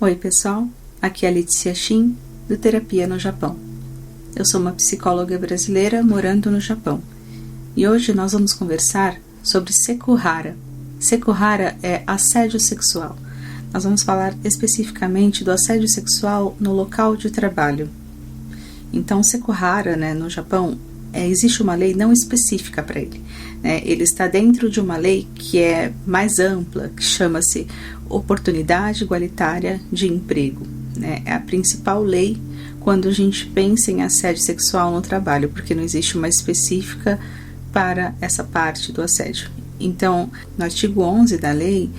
Oi pessoal, aqui é a Letícia Shin, do Terapia no Japão. Eu sou uma psicóloga brasileira morando no Japão e hoje nós vamos conversar sobre Seikuhara. Seikuhara é assédio sexual. Nós vamos falar especificamente do assédio sexual no local de trabalho. Então, Seikuhara, no Japão, existe uma lei não específica para ele. Ele está dentro de uma lei que é mais ampla, que chama-se Oportunidade Igualitária de Emprego. É a principal lei quando a gente pensa em assédio sexual no trabalho, porque não existe uma específica para essa parte do assédio. Então, no artigo 11 da lei,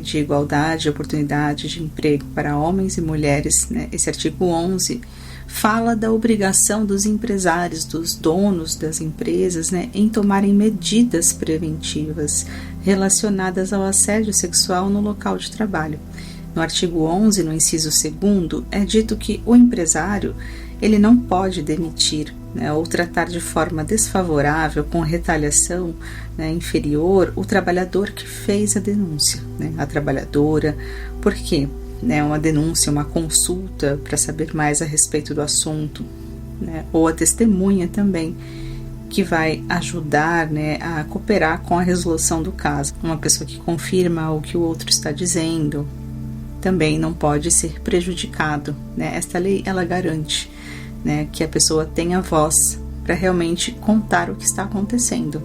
de igualdade e oportunidade de emprego para homens e mulheres, esse artigo 11 fala da obrigação dos empresários, dos donos das empresas, em tomarem medidas preventivas relacionadas ao assédio sexual no local de trabalho. No artigo 11, no inciso 2º, é dito que o empresário ele não pode demitir ou tratar de forma desfavorável, com retaliação inferior, o trabalhador que fez a denúncia, a trabalhadora. Por quê? Uma denúncia, uma consulta para saber mais a respeito do assunto, ou a testemunha também, que vai ajudar a cooperar com a resolução do caso. Uma pessoa que confirma o que o outro está dizendo também não pode ser prejudicado. Esta lei ela garante que a pessoa tenha voz para realmente contar o que está acontecendo.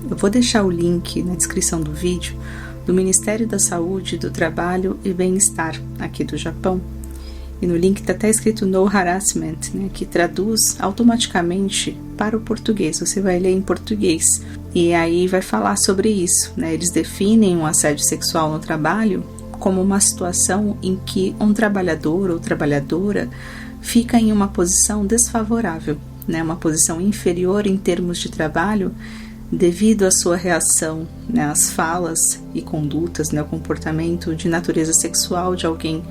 Eu vou deixar o link na descrição do vídeo do Ministério da Saúde, do Trabalho e Bem-Estar aqui do Japão. E no link está até escrito No Harassment, que traduz automaticamente para o português. Você vai ler em português e aí vai falar sobre isso. Eles definem um assédio sexual no trabalho como uma situação em que um trabalhador ou trabalhadora fica em uma posição desfavorável, uma posição inferior em termos de trabalho, devido à sua reação, às falas e condutas, o comportamento de natureza sexual de alguém,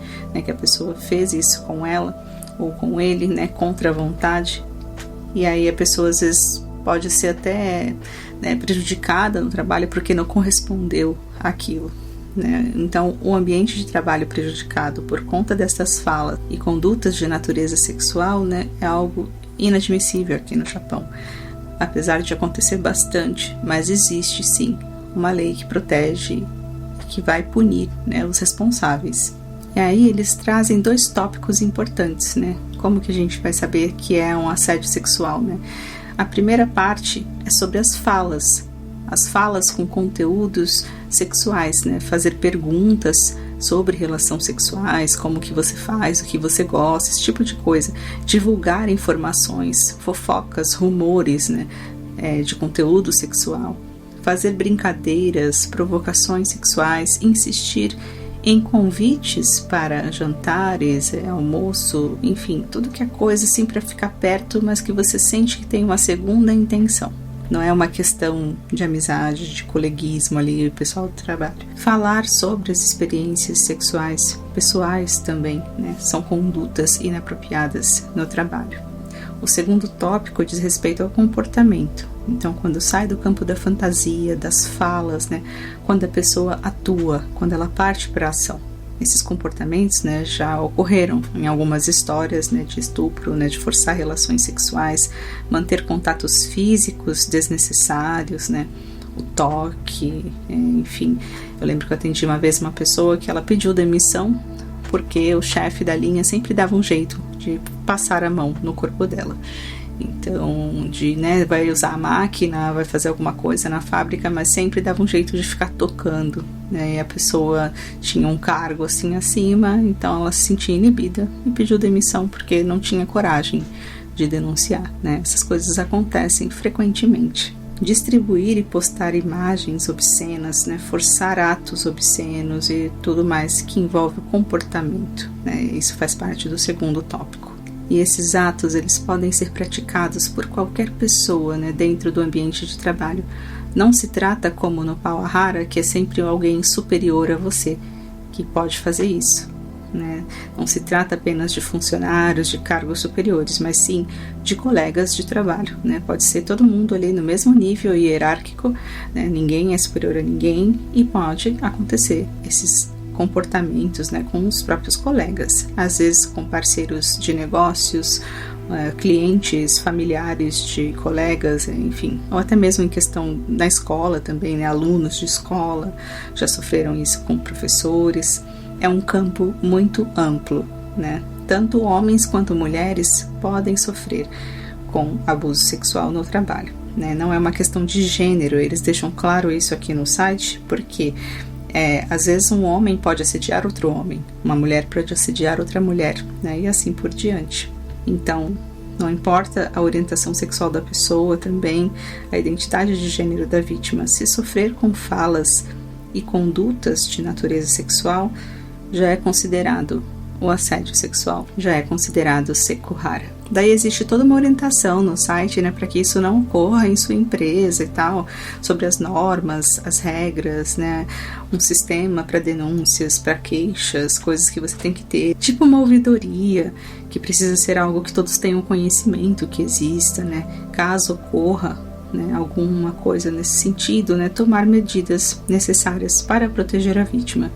que a pessoa fez isso com ela ou com ele, contra a vontade. E aí a pessoa às vezes pode ser até prejudicada no trabalho porque não correspondeu àquilo. Então, o ambiente de trabalho prejudicado por conta dessas falas e condutas de natureza sexual é algo inadmissível aqui no Japão. Apesar de acontecer bastante, mas existe sim uma lei que protege, que vai punir os responsáveis. E aí eles trazem 2 tópicos importantes, como que a gente vai saber que é um assédio sexual, A primeira parte é sobre as falas com conteúdos sexuais, fazer perguntas sobre relações sexuais, como que você faz, o que você gosta, esse tipo de coisa, divulgar informações, fofocas, rumores, de conteúdo sexual, fazer brincadeiras, provocações sexuais, insistir em convites para jantares, almoço, enfim, tudo que é coisa assim para ficar perto, mas que você sente que tem uma segunda intenção. Não é uma questão de amizade, de coleguismo ali, o pessoal do trabalho. Falar sobre as experiências sexuais pessoais também, são condutas inapropriadas no trabalho. O segundo tópico diz respeito ao comportamento. Então, quando sai do campo da fantasia, das falas, quando a pessoa atua, quando ela parte para a ação. Esses comportamentos já ocorreram em algumas histórias de estupro, de forçar relações sexuais, manter contatos físicos desnecessários, o toque, enfim. Eu lembro que eu atendi uma vez uma pessoa que ela pediu demissão porque o chefe da linha sempre dava um jeito de passar a mão no corpo dela. Então, vai usar a máquina, vai fazer alguma coisa na fábrica, mas sempre dava um jeito de ficar tocando, E a pessoa tinha um cargo assim acima, então ela se sentia inibida e pediu demissão porque não tinha coragem de denunciar, Essas coisas acontecem frequentemente. Distribuir e postar imagens obscenas, forçar atos obscenos e tudo mais que envolve o comportamento, Isso faz parte do segundo tópico. E esses atos, eles podem ser praticados por qualquer pessoa, dentro do ambiente de trabalho. Não se trata como no Pawahara, que é sempre alguém superior a você que pode fazer isso. Não se trata apenas de funcionários de cargos superiores, mas sim de colegas de trabalho. Pode ser todo mundo ali no mesmo nível hierárquico, ninguém é superior a ninguém e pode acontecer esses comportamentos, né, com os próprios colegas, às vezes com parceiros de negócios, clientes, familiares de colegas, enfim, ou até mesmo em questão da escola também, né, alunos de escola já sofreram isso com professores. É um campo muito amplo, né? Tanto homens quanto mulheres podem sofrer com abuso sexual no trabalho, né? Não é uma questão de gênero, eles deixam claro isso aqui no site, porque às vezes um homem pode assediar outro homem, uma mulher pode assediar outra mulher, né? E assim por diante. Então, não importa a orientação sexual da pessoa também, a identidade de gênero da vítima, se sofrer com falas e condutas de natureza sexual, já é considerado o assédio sexual, já é considerado sekhara. Daí existe toda uma orientação no site, né, para que isso não ocorra em sua empresa e tal, sobre as normas, as regras, né, um sistema para denúncias, para queixas, coisas que você tem que ter, tipo uma ouvidoria, que precisa ser algo que todos tenham conhecimento que exista, né, caso ocorra, né, alguma coisa nesse sentido, né, tomar medidas necessárias para proteger a vítima.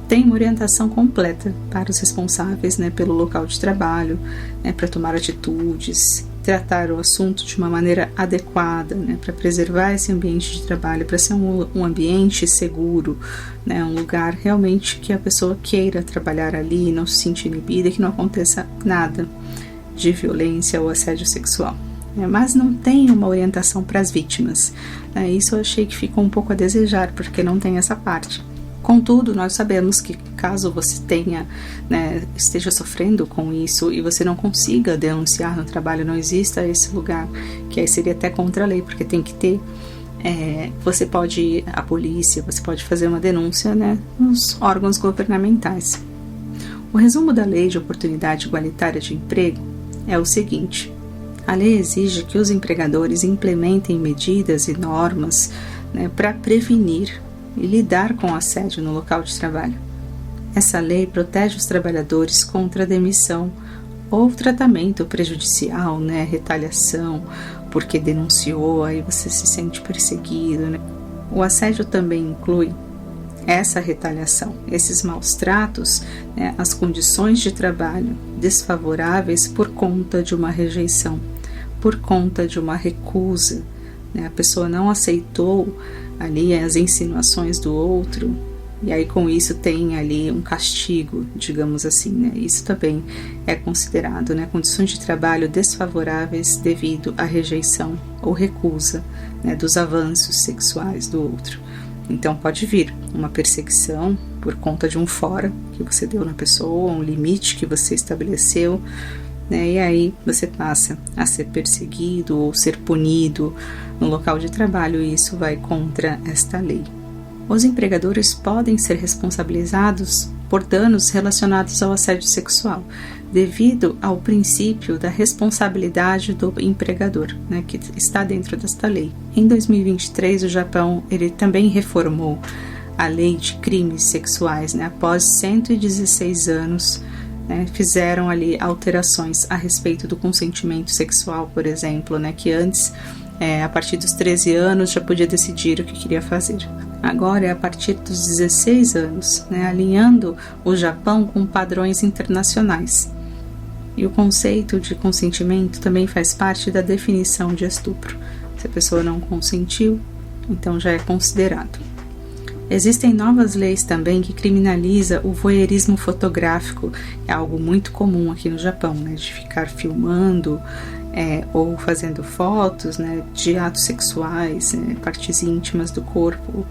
Tem uma orientação completa para os responsáveis, né, pelo local de trabalho, né, para tomar atitudes, tratar o assunto de uma maneira adequada, né, para preservar esse ambiente de trabalho, para ser um ambiente seguro, né, um lugar realmente que a pessoa queira trabalhar ali, não se sentir inibida, que não aconteça nada de violência ou assédio sexual. Mas não tem uma orientação para as vítimas. Isso eu achei que ficou um pouco a desejar, porque não tem essa parte. Contudo, nós sabemos que caso você tenha, né, esteja sofrendo com isso e você não consiga denunciar no trabalho, não exista esse lugar, que aí seria até contra a lei, porque tem que ter, você pode ir à polícia, você pode fazer uma denúncia, né, nos órgãos governamentais. O resumo da Lei de Oportunidade Igualitária de Emprego é o seguinte: a lei exige que os empregadores implementem medidas e normas, né, para prevenir e lidar com o assédio no local de trabalho. Essa lei protege os trabalhadores contra a demissão ou tratamento prejudicial, né, retaliação, porque denunciou, aí você se sente perseguido, né? O assédio também inclui essa retaliação, esses maus tratos, né, as condições de trabalho desfavoráveis por conta de uma rejeição, por conta de uma recusa, né? A pessoa não aceitou ali as insinuações do outro, e aí com isso tem ali um castigo, digamos assim, né? Isso também é considerado, né, condições de trabalho desfavoráveis devido à rejeição ou recusa, né, dos avanços sexuais do outro. Então pode vir uma perseguição por conta de um fora que você deu na pessoa, um limite que você estabeleceu, né, e aí você passa a ser perseguido ou ser punido no local de trabalho, e isso vai contra esta lei. Os empregadores podem ser responsabilizados por danos relacionados ao assédio sexual, devido ao princípio da responsabilidade do empregador, né, que está dentro desta lei. Em 2023, o Japão ele também reformou a lei de crimes sexuais, né, após 116 anos, né, fizeram ali alterações a respeito do consentimento sexual, por exemplo, né, que antes, a partir dos 13 anos, já podia decidir o que queria fazer. Agora é a partir dos 16 anos, né, alinhando o Japão com padrões internacionais. E o conceito de consentimento também faz parte da definição de estupro. Se a pessoa não consentiu, então já é considerado. Existem novas leis também que criminalizam o voyeurismo fotográfico, é algo muito comum aqui no Japão, né, de ficar filmando ou fazendo fotos, né, de atos sexuais, partes íntimas do corpo,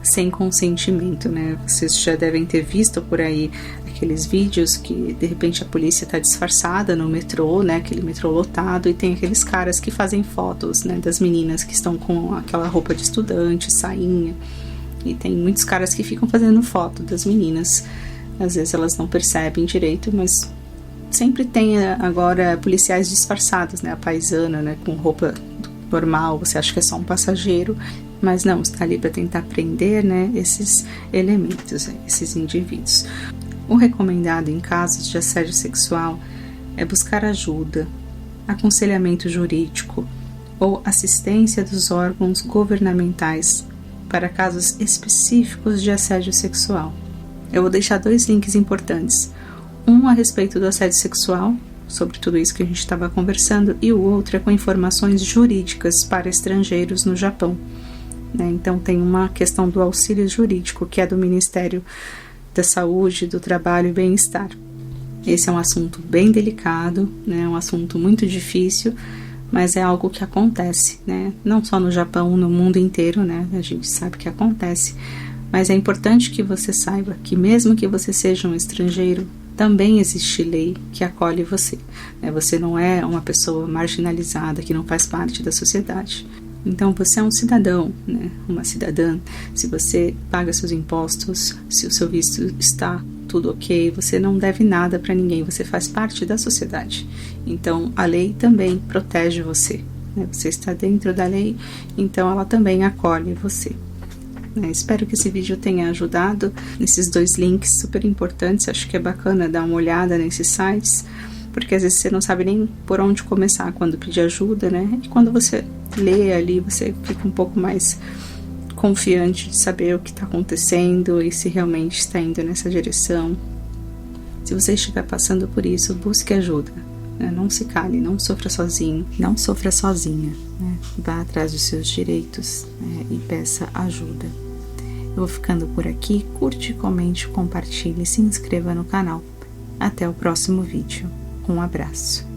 sem consentimento, né? Vocês já devem ter visto por aí aqueles vídeos que de repente a polícia está disfarçada no metrô, né? Aquele metrô lotado, e tem aqueles caras que fazem fotos, né, das meninas que estão com aquela roupa de estudante, sainha. E tem muitos caras que ficam fazendo foto das meninas. Às vezes elas não percebem direito, mas sempre tem agora policiais disfarçados, né? A paisana, né? Com roupa normal, você acha que é só um passageiro, mas não, está ali para tentar prender, né? Esses elementos, esses indivíduos. O recomendado em casos de assédio sexual é buscar ajuda, aconselhamento jurídico ou assistência dos órgãos governamentais para casos específicos de assédio sexual. Eu vou deixar 2 links importantes. Um a respeito do assédio sexual, sobre tudo isso que a gente estava conversando, e o outro é com informações jurídicas para estrangeiros no Japão. Então tem uma questão do auxílio jurídico, que é do Ministério da Saúde, do Trabalho e Bem-Estar. Esse é um assunto bem delicado, um assunto muito difícil, mas é algo que acontece, não só no Japão, no mundo inteiro, a gente sabe que acontece, mas é importante que você saiba que mesmo que você seja um estrangeiro, também existe lei que acolhe você. Você não é uma pessoa marginalizada que não faz parte da sociedade. Então você é um cidadão, uma cidadã. Se você paga seus impostos, se o seu visto está tudo ok, você não deve nada para ninguém, você faz parte da sociedade. Então a lei também protege você. Você está dentro da lei, então ela também acolhe você. Espero que esse vídeo tenha ajudado nesses 2 links super importantes. Acho que é bacana dar uma olhada nesses sites, porque às vezes você não sabe nem por onde começar quando pedir ajuda, E quando você lê ali, você fica um pouco mais confiante de saber o que está acontecendo e se realmente está indo nessa direção. Se você estiver passando por isso, busque ajuda. Não se cale, não sofra sozinho, não sofra sozinha. Vá atrás dos seus direitos e peça ajuda. Eu vou ficando por aqui. Curte, comente, compartilhe e se inscreva no canal. Até o próximo vídeo. Um abraço.